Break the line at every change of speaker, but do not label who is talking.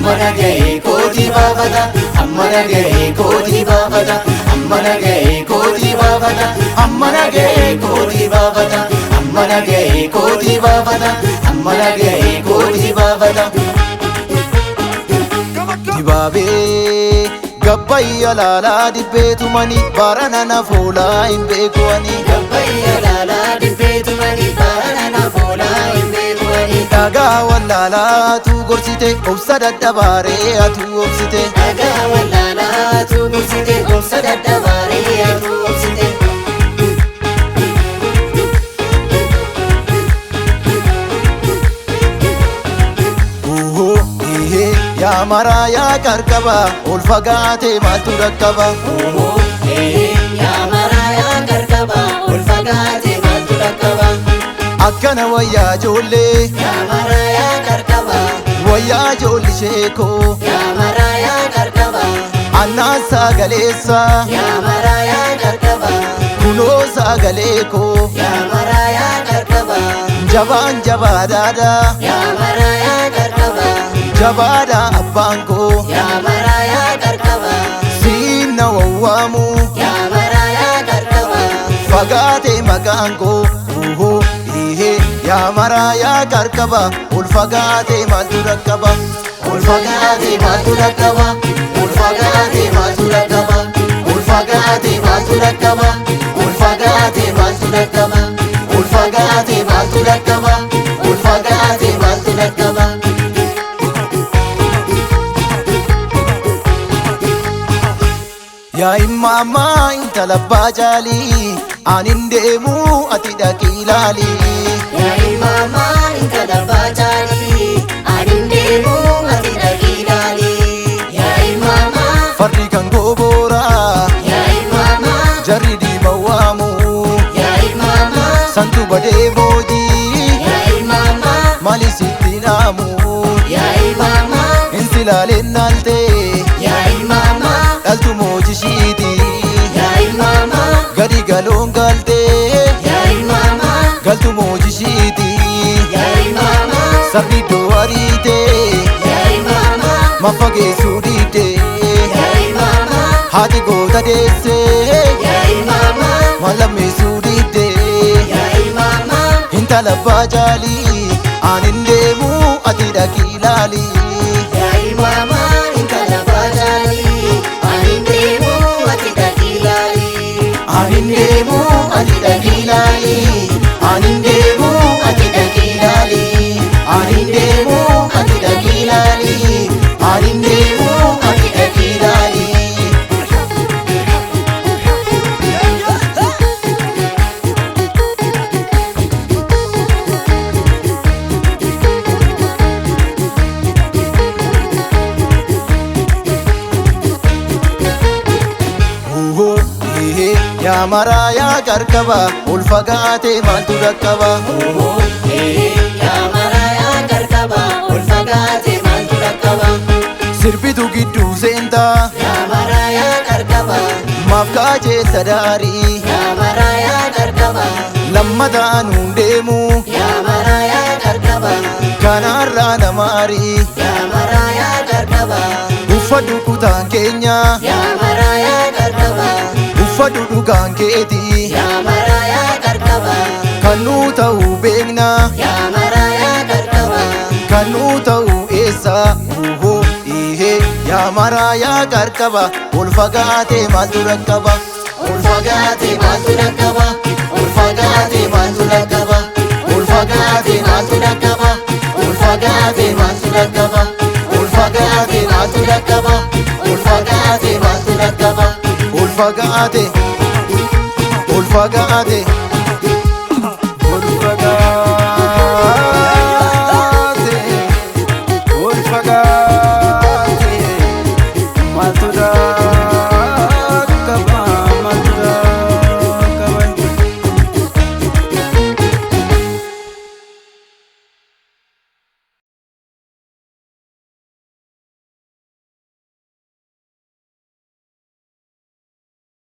ammana gahe kooti baafata ammana gahe kooti baafata ammana gahe kooti baafata ammana gahe kooti baafata ammana gahe kooti baafata ammana gahe kooti baafata Dibaabee gabbayya laalaa dibbeetumani barana na foolaa hin beekuwani gabbayya laalaa dibbeetumani barana na foolaa hin beekuwani dhagaa wallaalatu gorsite obsa dadhabaaree atu obsite dhagaa wallaalatu gorsite obsa dadhabaaree atu obsite yaa maraa yaa qarqaba ol fagaatee maaltu rakkaba yaa maraa yaa qarqaba ol fagaatee maaltu rakkaba akkana wayyaa ijoollee yaa maraa yaa qarqaba wayyaa ijoolli sheekoo yaa maraa yaa qarqaba annaan sagaleessa yaa maraa yaa qarqaba kunoo sagaleekoo yaa maraa yaa qarqaba jabaan jabaadhaadha yaa maraa yaa qarqaba jabaadha abbaan koo yaa maraa yaa qarqaba siinna wawwaamu yaa maraa yaa qarqaba fagaatee maqaan koo yaa maraa yaa qarqaba ol fagaatee maaltu rakkaba ol fagaatee maaltu rakkaba ol fagaatee maaltu rakkaba ol fagaatee maaltu rakkaba ol fagaatee maaltu rakkaba ol fagaatee maaltu rakkaba ol fagaatee maaltu rakkaba yaa imaamaa intala abbaa jaalii anin deemu ati dhaqii ilaali yaa imaamaa intala abbaa jaalii anin deemu ati dhaqii ilaali yaa imaamaa fardi kan gooboora yaa imaamaa jarri diima waamu yaa imaamaa santu badee boojii yaa imaamaa maali sitti naamu yaa imaamaa insilaaleen naaltee yaa imaamaa dhaltu moojishiiti yaa imaamaa gadi galoon galtee yaa imaamaa galtu moojishiiti yaa imaamaa sabni iddoo ariitee yaa imaamaa maffageessuu dhiidee yaa imaamaa haati goota deessee yaa imaamaa mallammeessuu dhiidee yaa imaamaa intala abbaa jaalii anin deemu ati dhaqii ilaali yaa imaamaa intala abbaa jaalii anin deemu ati dhaqii ilaali anin deemu ati dhaqii ilaali anin deemu ati dhaqii ilaali anin deemu ati dhaqii ilaali anin deemu ati dhaqii ilaali yaa maraa yaa qarqaba ol fagaatee maaltu rakkaba yaa maraa yaa qarqaba ol fagaatee maaltu rakkaba sirbitu gidduu seentaa yaa maraa yaa qarqaba maaf kaajeessa daarii yaa maraa yaa qarqaba lammataan hundeemu yaa maraa yaa qarqaba kanaarraa namaarii yaa maraa yaa qarqaba uffadhu kutaan keenya yaa maraa yaa qarqaba uffadhu dhugaan keetii yaa maraa yaa qarqaba kan nuu ta'uu beekna yaa maraa yaa qarqaba kan nuu ta'uu eessa yaa maraa yaa qarqaba ol fagaatee maaltu rakkaba ol fagaatee maaltu rakkaba ol fagaatee maaltu rakkaba ol fagaatee maaltu rakkaba ol fagaatee maaltu rakkaba ol fagaatee maaltu rakkaba ol fagaatee maaltu rakkaba ol fagaatee ol fagaatee